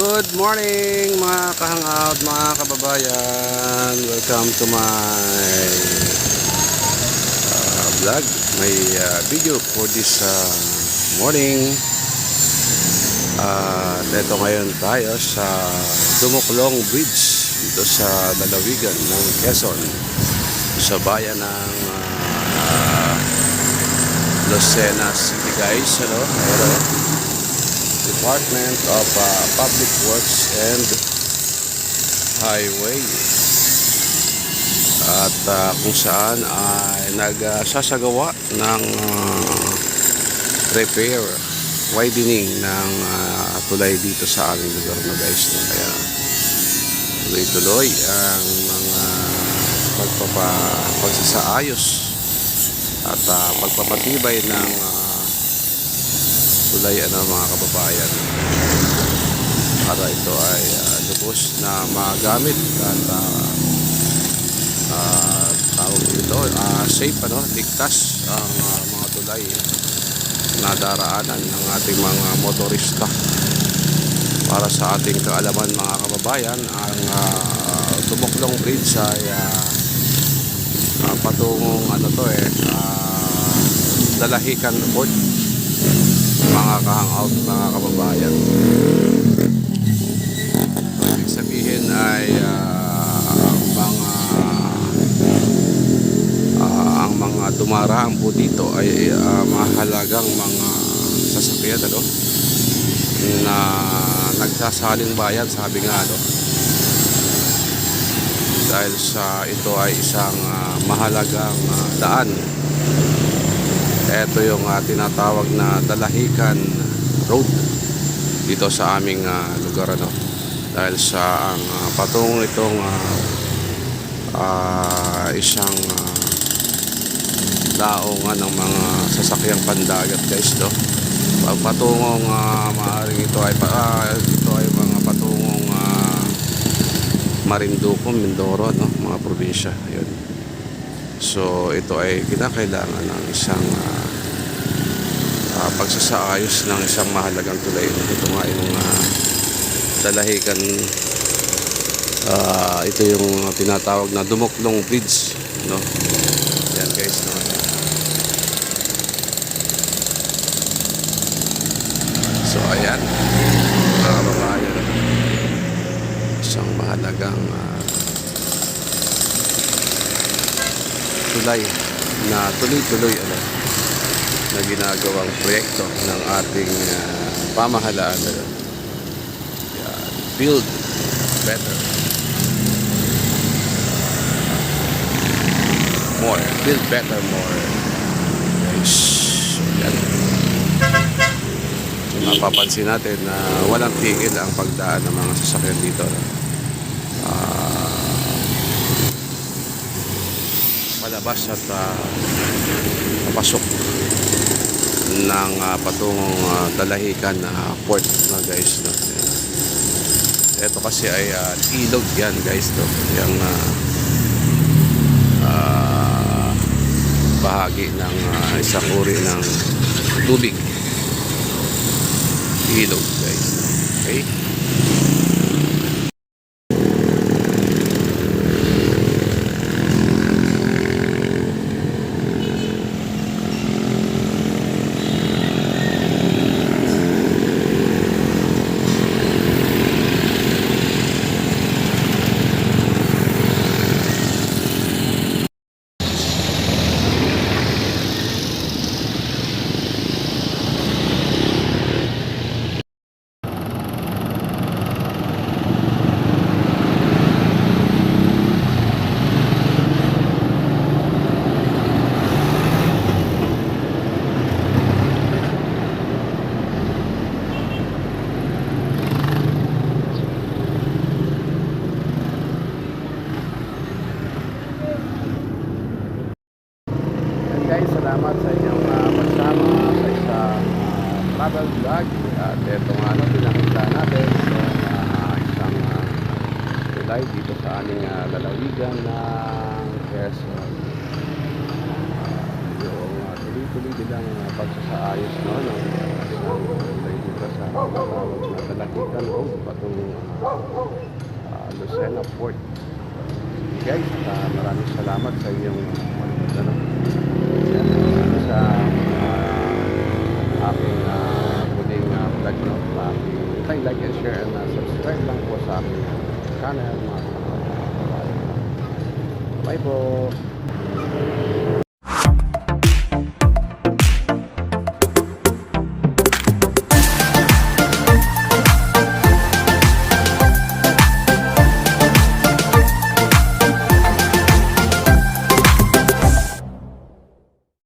Good morning mga ka-hangout, mga kababayan. Welcome to my vlog, my video for this morning. At ito ngayon tayo sa Dumuklong Bridge dito sa lalawigan ng Quezon, sa bayan ng Lucena City, guys. Department of Public Works and Highway, at kung saan ay nagsasagawa ng repair, widening ng tulay dito sa aming lugar na, guys, no? Kaya tuloy-tuloy ang mga pagsasaayos at pagpapatibay ng tulay, mga kababayan, para ito ay lubos na magamit at tawag dito safe, ligtas ang mga tulay na daraanan ng ating mga motorista. Para sa ating kaalaman, mga kababayan, ang Dumuklong Bridge ay patungong Dalahican Port, mga ka-hangout, mga kababayan. Ibig sabihin ay ang mga dumaraang po dito ay mahalagang mga sasakyan na nagsasaling bayan, sabi nga, dahil sa ito ay isang mahalagang daan. Ito yung tinatawag na Dalahican Road dito sa aming lugar, dahil sa ang patungong itong isang daungan ng mga sasakyang pandagat, guys, patungong maaaring ito ay mga patungong Marinduque, Mindoro, mga probinsya. Yun. So ito ay kinakailangan ng isang pagsasaayos ng isang mahalagang tulay. Ito nga yung Dalahican, ito yung tinatawag na Dumuklong Bridge, yan, guys, So ayan, mga kababayan, isang mahalagang tulay na tuloy-tuloy na ginagawang proyekto ng ating pamahalaan. Build better, more. Build better, more, guys. Yan. Mapapansin natin na walang tigil ang pagdaan ng mga sasakyan dito. Palabas at papasok ng patungong Dalahican Port, guys, Ito kasi ay ilog yan, guys, yung bahagi ng isang uri ng tubig, ilog, guys. Okay. Guys, salamat sa inyong pagsama sa isang travel vlog. At ito nga, pinakita natin isang tulay dito sa aming lalawigan ng Quezon. Yung tuloy-tuloy nilang pagsasaayos ng tulay dito sa tinatawag na Dalahican Road patungong Lucena Port. Guys, maraming salamat sa inyong ano, sa aking muling vlog, no? Like and share and subscribe lang po sa aking channel mga kapatid. Bye po.